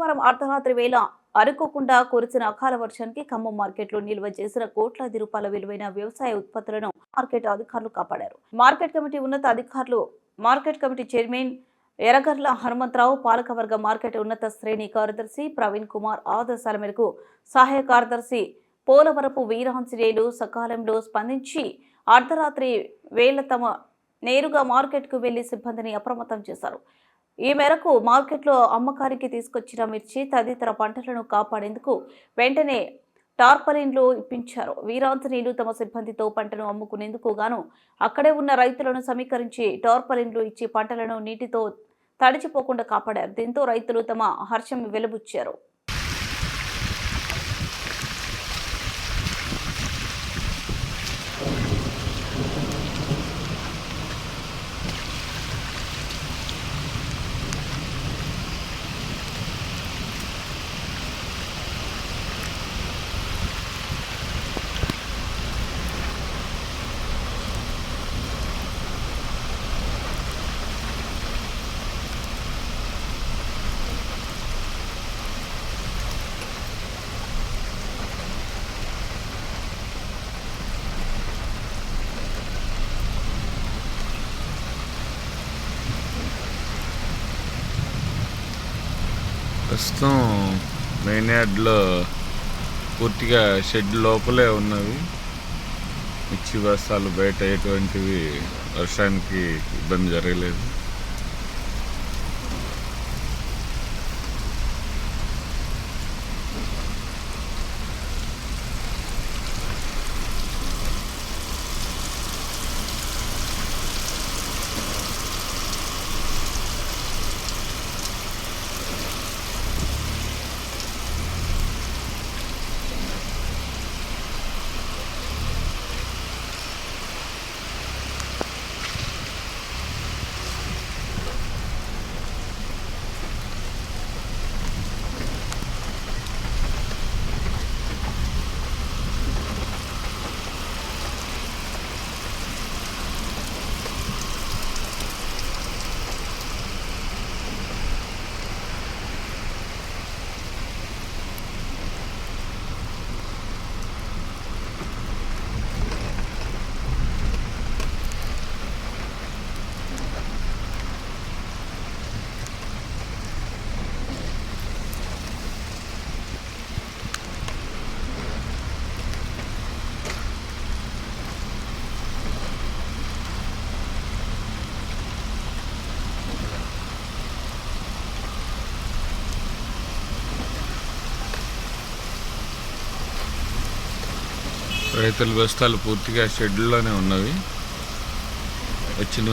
శుక్రవారం అర్ధరాత్రి వేళ అనుకోకుండా కురిసిన అకాల వర్షానికి ఖమ్మం మార్కెట్లో నిల్వ చేసిన కోట్లాది రూపాయల విలువైన వ్యవసాయ ఉత్పత్తులను మార్కెట్ అధికారులు కాపాడారు. మార్కెట్ కమిటీ ఉన్నత అధికారులు, market committee chairman Erragarla Hanumantharao, పాలకవర్గ మార్కెట్ ఉన్నత శ్రేణి కార్యదర్శి ప్రవీణ్ కుమార్ ఆదేశాల మేరకు సహాయ కార్యదర్శి పోలవరపు వీరాంజనేయులు సకాలంలో స్పందించి అర్ధరాత్రి వేళ నేరుగా మార్కెట్కు వెళ్లి సిబ్బందిని అప్రమత్తం చేశారు. ఈ మేరకు మార్కెట్లో అమ్మకానికి తీసుకొచ్చిన మిర్చి తదితర పంటలను కాపాడేందుకు వెంటనే టార్పలిన్లు ఇప్పించారు. వీరాంజనేయులు తమ సిబ్బందితో పంటను అమ్ముకునేందుకు గాను అక్కడే ఉన్న రైతులను సమీకరించి టార్పలిన్లు ఇచ్చి పంటలను నీటితో తడిచిపోకుండా కాపాడారు. దీంతో రైతులు తమ హర్షం వెలుబుచ్చారు. ప్రస్తుతం మెయిన్ యార్డ్లో పూర్తిగా షెడ్ లోపలే ఉన్నవి. మిర్చి బస్తాలు బయట ఎటువంటివి వర్షానికి ఇబ్బంది జరగలేదు. రైతుల బస్తాలు పూర్తిగా షెడ్లోనే ఉన్నవి. వచ్చిన